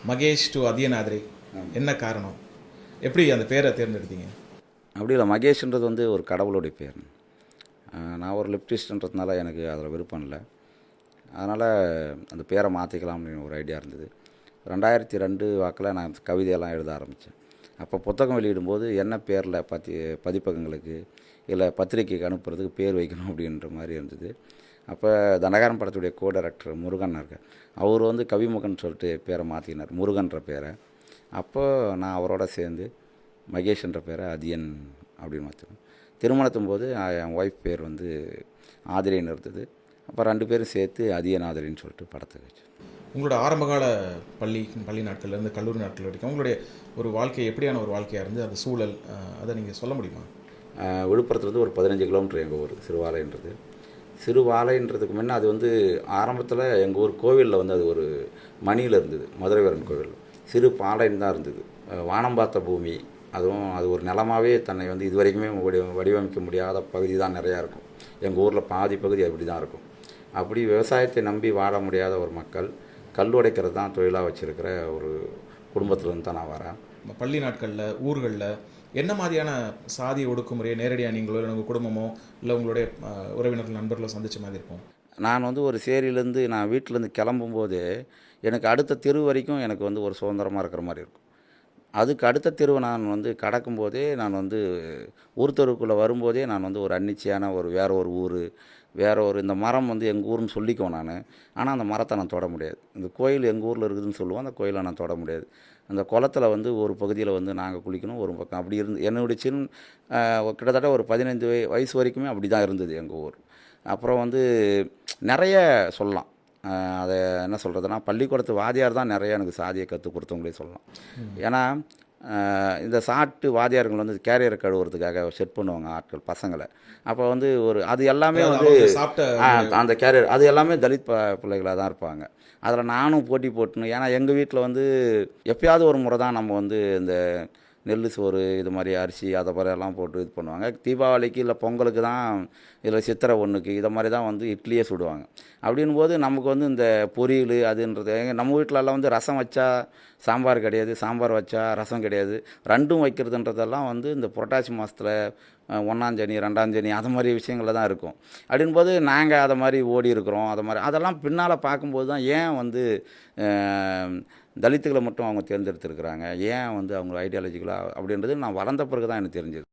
Mahesh to அதியநாதிரை என்ன காரணம்? எப்படி அந்த பேரை தேர்ந்தெடுத்தீங்க? அப்படி இல்லை, மகேஷ்ன்றது வந்து ஒரு கடவுளுடைய பேர். நான் ஒரு லெப்டிஸ்ட்ன்றதுனால எனக்கு அதில் விருப்பம் இல்லை. அதனால் அந்த பேரை மாற்றிக்கலாம் அப்படின்னு ஒரு ஐடியா இருந்தது. 2002 வாக்கில் நான் கவிதையெல்லாம் எழுத ஆரம்பித்தேன். அப்போ புத்தகம் வெளியிடும்போது என்ன பேரில் பதிப்பகங்களுக்கு இல்லை பத்திரிக்கைக்கு அனுப்புறதுக்கு பேர் வைக்கணும் அப்படின்ற மாதிரி இருந்தது. அப்போ தண்டகாரன் படத்துடைய கோ டைரக்டர் முருகன் இருக்கார். அவர் வந்து கவிமுகன் சொல்லிட்டு பேரை மாற்றினார், முருகன்ற பேரை. அப்போ நான் அவரோட சேர்ந்து மகேஷ்ன்ற பேரை அதியன் அப்படின்னு மாற்றினேன். திருமணத்தும் போது என் ஒய்ஃப் பேர் வந்து ஆதிரின்னு இருந்தது. அப்போ 2 பேரும் சேர்த்து அதியன் ஆதிரின்னு சொல்லிட்டு படத்தை வச்சு. உங்களோட ஆரம்பகால பள்ளி நாட்கள்லேருந்து கல்லூரி நாட்கள் வரைக்கும் உங்களுடைய ஒரு வாழ்க்கை எப்படியான ஒரு வாழ்க்கையாக இருந்து அந்த சூழல் அதை நீங்கள் சொல்ல முடியுமா? விழுப்புரத்துலேருந்து ஒரு 15 கிலோமீட்டர் எங்கள் ஊர் சிறுவாலைன்றது. சிறுவாலைன்றதுக்கு முன்னே அது வந்து ஆரம்பத்தில் எங்கள் ஊர் கோவிலில் வந்து அது ஒரு மணியில் இருந்தது, மதுரை வீரன் கோவில். சிறு பாலைன்னு தான் இருந்தது, வானம் பார்த்த பூமி. அதுவும் அது ஒரு நிலமாகவே தன்னை வந்து இது வரைக்குமே வடிவமைக்க முடியாத பகுதி தான் நிறையா இருக்கும். எங்கள் ஊரில் பாதி பகுதி அப்படி தான் இருக்கும். அப்படி விவசாயத்தை நம்பி வாழ முடியாத ஒரு மக்கள் கல் உடைக்கிறது தான் தொழிலாக வச்சுருக்கிற ஒரு குடும்பத்துலேருந்து தான் நான் வரேன். பள்ளி நாட்களில் ஊர்களில் என்ன மாதிரியான சாதி ஒடுக்குமுறையை நேரடியாக நீங்களோ இல்லை உங்கள் குடும்பமோ இல்லை உங்களுடைய உறவினர்கள் நண்பர்களோ சந்தித்த மாதிரி இருக்கும்? நான் வந்து ஒரு சேரியிலேருந்து நான் வீட்டிலேருந்து கிளம்பும்போது எனக்கு அடுத்த தெரு வரைக்கும் எனக்கு வந்து ஒரு சுதந்திரமாக இருக்கிற மாதிரி இருக்கும். அதுக்கு அடுத்த தெருவை நான் வந்து கடக்கும்போதே நான் வந்து ஊர் தெருவுக்குள்ளே வரும்போதே நான் வந்து ஒரு அன்னிச்சையான வேற ஒரு ஊர், வேற ஒரு இந்த மரம் வந்து எங்கள் ஊர்னு சொல்லிக்குவேன் நான். ஆனால் அந்த மரத்தை நான் தொட முடியாது. இந்த கோயில் எங்கள் ஊரில் இருக்குதுன்னு சொல்லுவோம், அந்த கோயிலை நான் தொட முடியாது. அந்த குளத்தில் வந்து ஒரு பகுதியில் வந்து நாங்கள் குளிக்கணும், ஒரு பக்கம் அப்படி இருந்து என்னுடைய கிட்டத்தட்ட ஒரு 15 வயசு வரைக்குமே அப்படி தான் இருந்தது எங்கள் ஊர். அப்புறம் வந்து நிறைய சொல்லலாம். அதை என்ன சொல்கிறதுனா, பள்ளிக்கூடத்து வாத்தியார் தான் நிறைய எனக்கு சாதியை கற்றுக் கொடுத்தவங்களே சொல்லலாம். ஏன்னா இந்த சாட்டு வாத்தியாருங்கள் வந்து கேரியரை கழுவுறதுக்காக செட் பண்ணுவாங்க ஆட்கள் பசங்களை. அப்போ வந்து அது எல்லாமே வந்து அந்த கேரியர் அது எல்லாமே தலித் பிள்ளைகளாக தான் இருப்பாங்க. அதில் நானும் போட்டி போட்டுன்னு, ஏன்னா எங்கள் வீட்டில் வந்து எப்பயாவது ஒரு முறை தான் நம்ம வந்து இந்த நெல் சோறு இது மாதிரி அரிசி அதை மாதிரியெல்லாம் போட்டு இது பண்ணுவாங்க. தீபாவளிக்கு இல்லை பொங்கலுக்கு தான், இல்லை சித்திரை ஒன்றுக்கு இதை மாதிரி தான் வந்து இட்லியே சுடுவாங்க. அப்படின்போது நமக்கு வந்து இந்த பொரியல் அதுன்றது நம்ம வீட்டிலலாம் வந்து ரசம் வச்சா சாம்பார் கிடையாது, சாம்பார் வச்சா ரசம் கிடையாது. 2ம் வைக்கிறதுன்றதெல்லாம் வந்து இந்த புரட்டாசி மாதத்தில் 1ஆம் சனி 2ஆம் சனி அது மாதிரி விஷயங்களில் தான் இருக்கும். அப்படின்போது நாங்கள் அதை மாதிரி ஓடி இருக்கிறோம். அதை மாதிரி அதெல்லாம் பின்னால் பார்க்கும்போது தான் ஏன் வந்து தலித்துகளை மட்டும் அவங்க தேர்ந்தெடுத்துருக்குறாங்க, ஏன் வந்து அவங்க ஐடியாலஜிக்கலாக அப்படின்றது நான் வளர்ந்த பிறகு தான் எனக்கு தெரிஞ்சது.